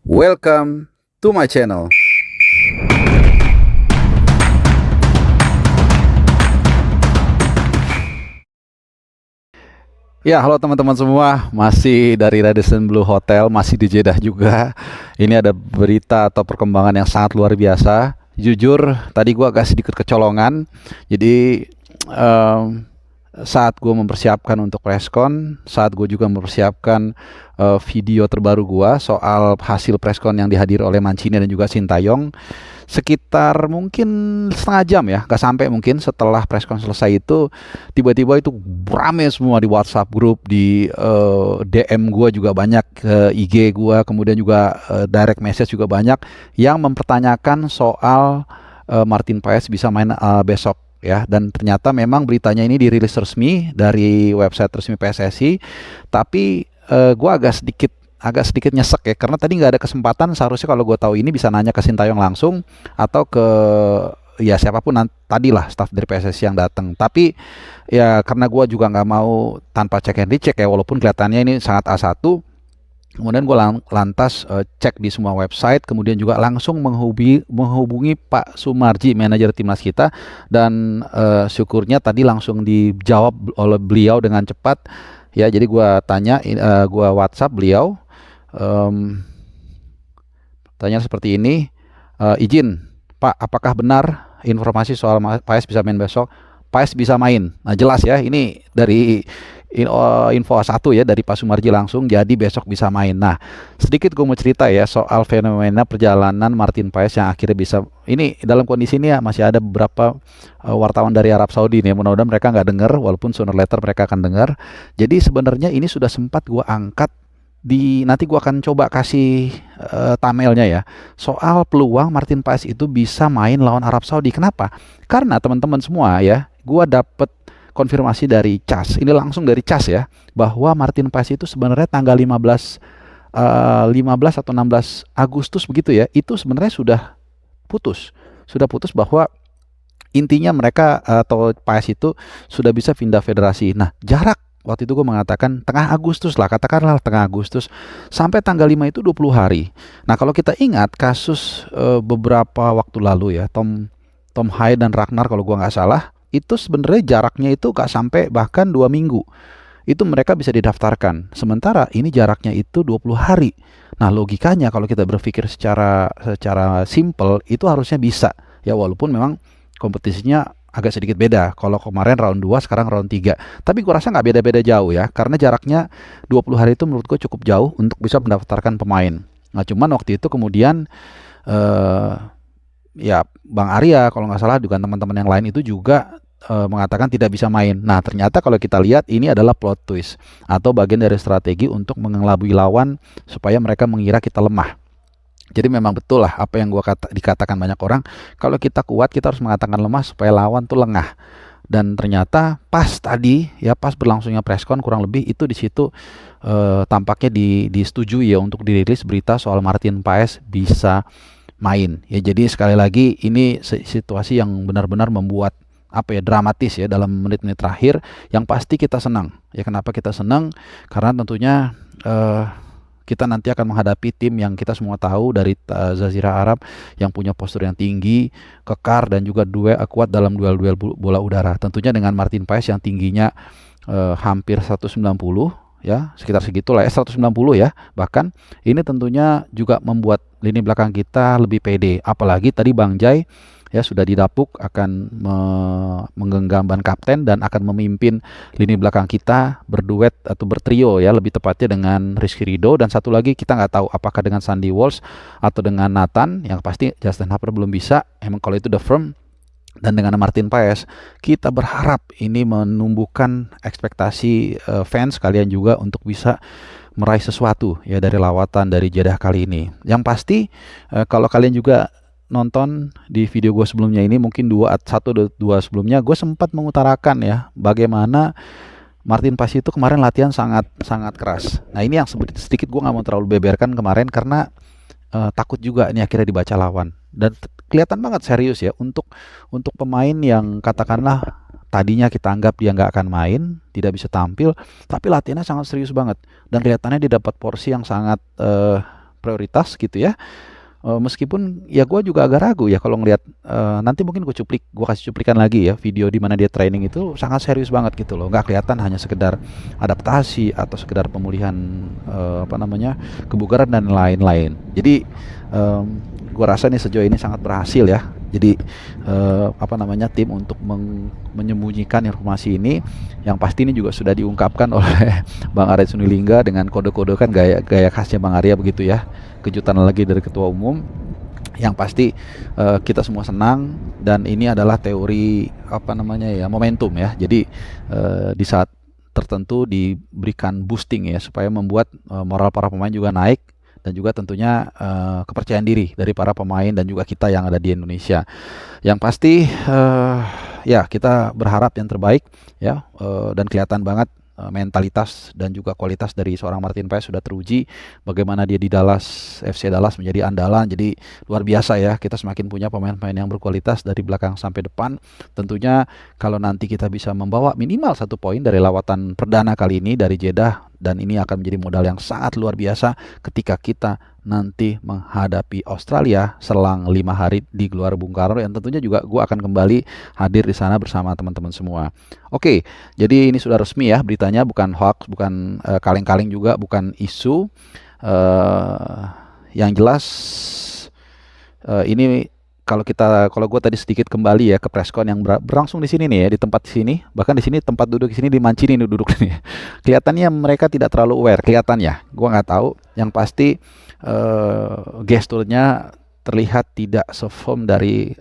Welcome to my channel. Ya, halo teman-teman semua, masih dari Radisson Blu Hotel, masih di Jeddah juga. Ini ada berita atau perkembangan yang sangat luar biasa. Jujur, tadi gua agak sedikit kecolongan. Jadi saat gue mempersiapkan untuk preskon, saat gue juga mempersiapkan video terbaru gue soal hasil preskon yang dihadiri oleh Mancini dan juga Sintayong, sekitar mungkin setengah jam ya, gak sampai mungkin setelah preskon selesai itu, tiba-tiba itu rame semua di WhatsApp grup, di DM gue juga banyak, IG gue, kemudian juga direct message juga banyak yang mempertanyakan soal Martin Paes bisa main besok. Ya, dan ternyata memang beritanya ini dirilis resmi dari website resmi PSSI, tapi gue agak sedikit nyesek ya, karena tadi nggak ada kesempatan. Seharusnya kalau gue tahu ini bisa nanya ke Sintayong langsung atau ke ya siapapun tadi lah staff dari PSSI yang datang. Tapi ya karena gue juga nggak mau tanpa cek and recheck ya, walaupun kelihatannya ini sangat A1. Kemudian gue lantas cek di semua website, kemudian juga langsung menghubungi Pak Sumarji, manajer timnas kita, dan syukurnya tadi langsung dijawab oleh beliau dengan cepat. Ya, jadi gue tanya, gue WhatsApp beliau, tanya seperti ini, izin Pak, apakah benar informasi soal Paes bisa main besok? Paes bisa main. Nah jelas ya, ini dari info A1 ya, dari Pak Sumarji langsung, jadi besok bisa main. Nah, sedikit gue mau cerita ya soal fenomena perjalanan Martin Paes yang akhirnya bisa, ini dalam kondisi ini ya masih ada beberapa wartawan dari Arab Saudi nih, mudah-mudahan mereka nggak dengar, walaupun sooner later mereka akan dengar. Jadi sebenarnya ini sudah sempat gue angkat nanti gue akan coba kasih thumbnailnya ya, soal peluang Martin Paes itu bisa main lawan Arab Saudi. Kenapa? Karena teman-teman semua ya, gue dapet konfirmasi dari CAS, ini langsung dari CAS ya, bahwa Martin Paes itu sebenarnya tanggal 15 atau 16 Agustus begitu ya, itu sebenarnya sudah putus bahwa intinya mereka atau Paes itu sudah bisa pindah federasi. Nah, jarak waktu itu gue mengatakan tengah Agustus lah, katakanlah tengah Agustus sampai tanggal 5 itu 20 hari. Nah, kalau kita ingat kasus beberapa waktu lalu ya, Tom Hai dan Ragnar kalau gue nggak salah, itu sebenarnya jaraknya itu gak sampai bahkan 2 minggu. Itu mereka bisa didaftarkan. Sementara ini jaraknya itu 20 hari. Nah, logikanya kalau kita berpikir secara simple, itu harusnya bisa. Ya, walaupun memang kompetisinya agak sedikit beda. Kalau kemarin round 2, sekarang round 3. Tapi gue rasa nggak beda-beda jauh ya. Karena jaraknya 20 hari itu menurut gue cukup jauh untuk bisa mendaftarkan pemain. Nah, cuman waktu itu kemudian ya Bang Arya kalau nggak salah, juga teman-teman yang lain itu juga mengatakan tidak bisa main. Nah, ternyata kalau kita lihat ini adalah plot twist atau bagian dari strategi untuk mengelabui lawan supaya mereka mengira kita lemah. Jadi memang betul lah apa yang dikatakan banyak orang, kalau kita kuat kita harus mengatakan lemah supaya lawan tuh lengah. Dan ternyata pas tadi ya, pas berlangsungnya preskon kurang lebih itu di situ tampaknya disetujui ya untuk dirilis berita soal Martin Paes bisa main. Ya, jadi sekali lagi ini situasi yang benar-benar membuat dramatis ya dalam menit-menit terakhir. Yang pasti kita senang ya. Kenapa kita senang? Karena tentunya kita nanti akan menghadapi tim yang kita semua tahu dari Jazirah Arab, yang punya postur yang tinggi, kekar, dan juga kuat dalam duel-duel bola udara. Tentunya dengan Martin Paes yang tingginya hampir 190 ya, sekitar segitulah ya, 190 ya. Bahkan ini tentunya juga membuat lini belakang kita lebih pede. Apalagi tadi Bang Jai ya sudah didapuk akan menggenggam ban kapten dan akan memimpin lini belakang kita berduet atau bertrio ya, lebih tepatnya dengan Rizky Ridho, dan satu lagi kita nggak tahu apakah dengan Sandy Walsh atau dengan Nathan. Yang pasti Justin Harper belum bisa, emang kalau itu the firm. Dan dengan Martin Paes kita berharap ini menumbuhkan ekspektasi fans kalian juga untuk bisa meraih sesuatu ya dari lawatan dari Jeddah kali ini. Yang pasti kalau kalian juga nonton di video gue sebelumnya ini, mungkin 1 atau 2 sebelumnya, gue sempat mengutarakan ya bagaimana Martin Paes itu kemarin latihan sangat keras. Nah, ini yang sedikit gue nggak mau terlalu beberkan kemarin karena takut juga ini akhirnya dibaca lawan. Dan kelihatan banget serius ya untuk pemain yang katakanlah tadinya kita anggap dia nggak akan main, tidak bisa tampil, tapi latihannya sangat serius banget dan kelihatannya dia dapat porsi yang sangat prioritas gitu ya. Meskipun ya gue juga agak ragu ya kalau ngelihat, nanti mungkin gue kasih cuplikan lagi ya video di mana dia training itu sangat serius banget gitu loh, nggak kelihatan hanya sekedar adaptasi atau sekedar pemulihan kebugaran dan lain-lain. Jadi gue rasa nih sejauh ini sangat berhasil ya. Jadi tim untuk menyembunyikan informasi ini, yang pasti ini juga sudah diungkapkan oleh Bang Arya Sinulinga dengan kode-kode kan gaya khasnya Bang Arya begitu ya. Kejutan lagi dari ketua umum. Yang pasti kita semua senang, dan ini adalah teori momentum ya. Jadi di saat tertentu diberikan boosting ya, supaya membuat moral para pemain juga naik, dan juga tentunya kepercayaan diri dari para pemain dan juga kita yang ada di Indonesia. Yang pasti ya kita berharap yang terbaik ya, dan kelihatan banget mentalitas dan juga kualitas dari seorang Martin Paes sudah teruji. Bagaimana dia di FC Dallas menjadi andalan. Jadi luar biasa ya, kita semakin punya pemain-pemain yang berkualitas dari belakang sampai depan. Tentunya kalau nanti kita bisa membawa minimal 1 poin dari lawatan perdana kali ini dari Jeddah, dan ini akan menjadi modal yang sangat luar biasa ketika kita nanti menghadapi Australia selang 5 hari di Gelora Bung Karno, yang tentunya juga gue akan kembali hadir di sana bersama teman-teman semua. Oke, jadi ini sudah resmi ya beritanya, bukan hoax, bukan kaleng-kaleng juga, bukan isu. Yang jelas ini kalau gue tadi sedikit kembali ya ke preskon yang berlangsung di sini nih ya, di tempat sini, bahkan di sini tempat duduk di sini di Mancini nih duduk nih. Kelihatannya mereka tidak terlalu aware, kelihatannya. Gue nggak tahu. Yang pasti gesturnya terlihat tidak sefirm dari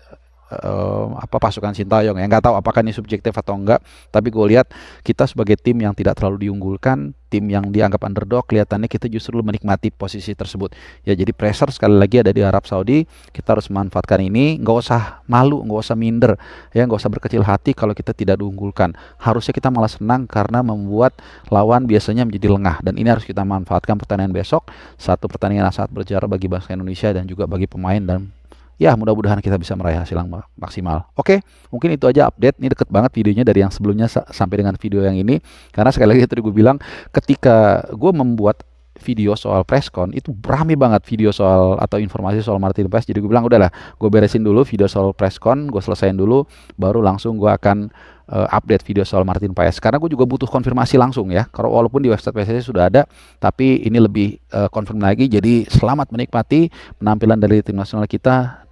pasukan Sintayong ya. Nggak tahu apakah ini subjektif atau enggak, tapi gue lihat kita sebagai tim yang tidak terlalu diunggulkan, tim yang dianggap underdog, kelihatannya kita justru menikmati posisi tersebut ya. Jadi pressure sekali lagi ada di Arab Saudi, kita harus memanfaatkan ini. Nggak usah malu, nggak usah minder ya, nggak usah berkecil hati kalau kita tidak diunggulkan. Harusnya kita malah senang karena membuat lawan biasanya menjadi lengah, dan ini harus kita manfaatkan pertandingan besok. Satu pertandingan yang sangat bersejarah bagi bangsa Indonesia dan juga bagi pemain, dan ya mudah-mudahan kita bisa meraih hasil yang maksimal. Oke, mungkin itu aja update. Ini deket banget videonya dari yang sebelumnya sampai dengan video yang ini. Karena sekali lagi tadi gue bilang, ketika gue membuat video soal preskon itu rame banget video soal atau informasi soal Martin Paes. Jadi gue bilang udahlah, gue beresin dulu video soal preskon, gue selesaiin dulu, baru langsung gue akan update video soal Martin Paes. Karena gue juga butuh konfirmasi langsung ya. Karena walaupun di website PSSI sudah ada, tapi ini lebih confirm lagi. Jadi selamat menikmati penampilan dari tim nasional kita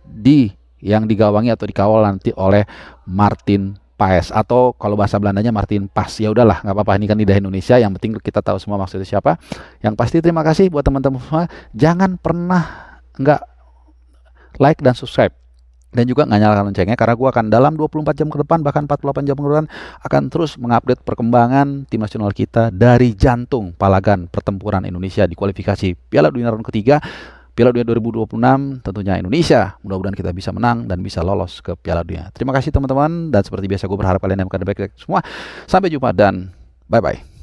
yang digawangi atau dikawal nanti oleh Martin Paes, atau kalau bahasa Belandanya Martin Pas. Ya udahlah, nggak apa-apa, ini kan lidah Indonesia, yang penting kita tahu semua maksudnya siapa. Yang pasti terima kasih buat teman-teman semua. Jangan pernah nggak like dan subscribe, dan juga nggak nyalakan loncengnya, karena gue akan dalam 24 jam ke depan, bahkan 48 jam ke depan, akan terus mengupdate perkembangan tim nasional kita dari jantung palagan pertempuran Indonesia di kualifikasi Piala Dunia round ketiga, Piala Dunia 2026. Tentunya Indonesia, mudah-mudahan kita bisa menang dan bisa lolos ke Piala Dunia. Terima kasih teman-teman, dan seperti biasa gue berharap kalian yang akan baik semua. Sampai jumpa dan bye-bye.